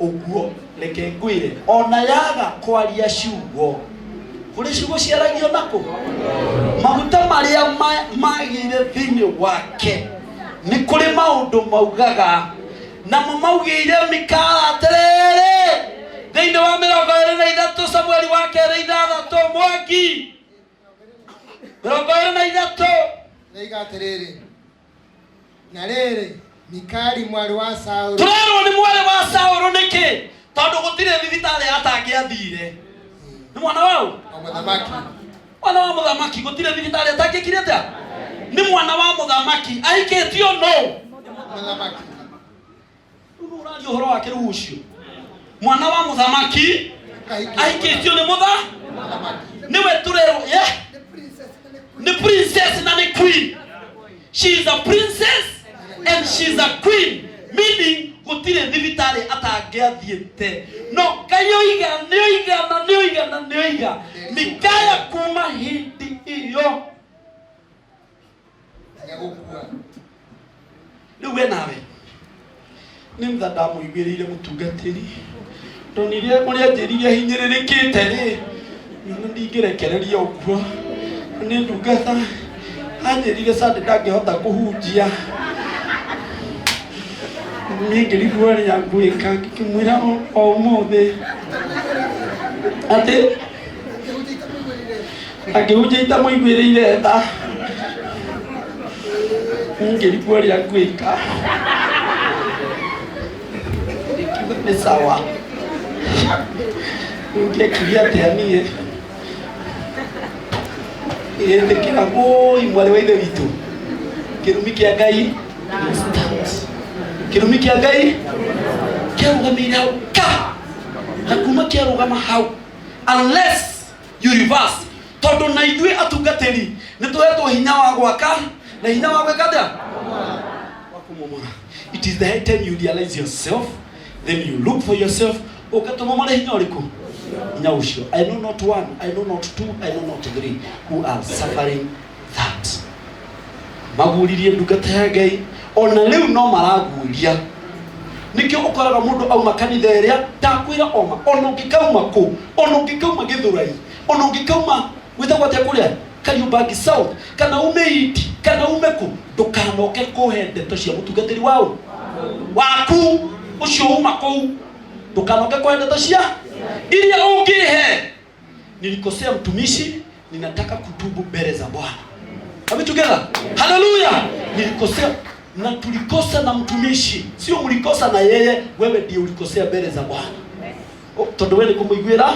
ũguo. Reke ngwĩre, ona yaga kwaria ciugo, kũrĩ ciugo ciaragio nako, maguta marĩa magĩire thĩinĩ wake, nĩ kũrĩ maũndũ maugaga, namo maugĩire Mikaya atĩrĩrĩ thĩinĩ wa 23 ithatũ Samueli wa kerĩ ithathatũ Mwangi 23 Nĩiga atĩrĩrĩ. Na rĩrĩ Mikali mwarĩ wa Saũlũ. Tũrerwo nĩ mwarĩ wa Saũlũ nĩkĩ? Tondũ gũtirĩ thibitarĩ atangĩathire. Nĩ mwana wao? Mũthamaki. Mwana wa mũthamaki gũtirĩ thibitarĩ atangĩkire ta? Nĩ mwana wa mũthamaki ahikĩtio no. Mũthamaki. Rĩu ũraria ũhoro wake rĩu ũcio. Mwana wa mũthamaki ahikĩtio nĩ mũthamaki. Nĩwe tũrerwo the princess na the queen. She is a princess and she is a queen, meaning gutire thibitari atangiathiete. No kayoiga nioiga Mikaya kuma hindi iyo nyagukua. Riwe nawe ni mthanda muigirire mutungatiri ndonire muri anjiririe hinyiririkite ri ndingirekereria ukuo ni ndungata anjirire sande ndangihota kuhunjia ngirigwa ri yanguika ngikimwira o umuthi ati akihunjia itamuigwirire tha ngirigwa ri yanguika ni sawa ngikiria tianie ndikira go imwale wa ithe witu kirumi kia Ngai kirumi kia Ngai kiarugamire hau ka na kuma kiarugama hau unless you reverse tondu na ithuĩ atungatĩri nĩ tũhetwo hinya wa gwaka na hinya wa gwĩka wa kũmomora. It is the high time you realize yourself, then you look for yourself. Ũkatomomora hinya ũrĩkũ? Hinya ũcio. I know not one, I know not two, I know not three who are suffering that. Maguririe ndungata ya Ngai ona rĩu no maraguria. Nikio ũkoraga mũndũ auma kanitha ĩrĩa ndakwĩra oma ona ũngĩkauma kũ ona ũngĩkauma Gĩthũrai ona ũngĩkauma gwĩtagwo atĩa kũrĩa Kariũbangi South kana ume Iti kana ume kũ ndũkanoke kũhe ndeto cia mũtungatĩri wao waku ũcio uma kũu ndũkanoke kũhe ndeto cia iria ũngĩhe. Nilikosea mtumishi, ninataka kutubu mbele za Bwana. Are we together? Hallelujah. Nilikosea na tulikosa na mtumishi, sio mlikosa na yeye, wewe ndiye ulikosea mbele za Bwana. Tondu wewe kumuiguira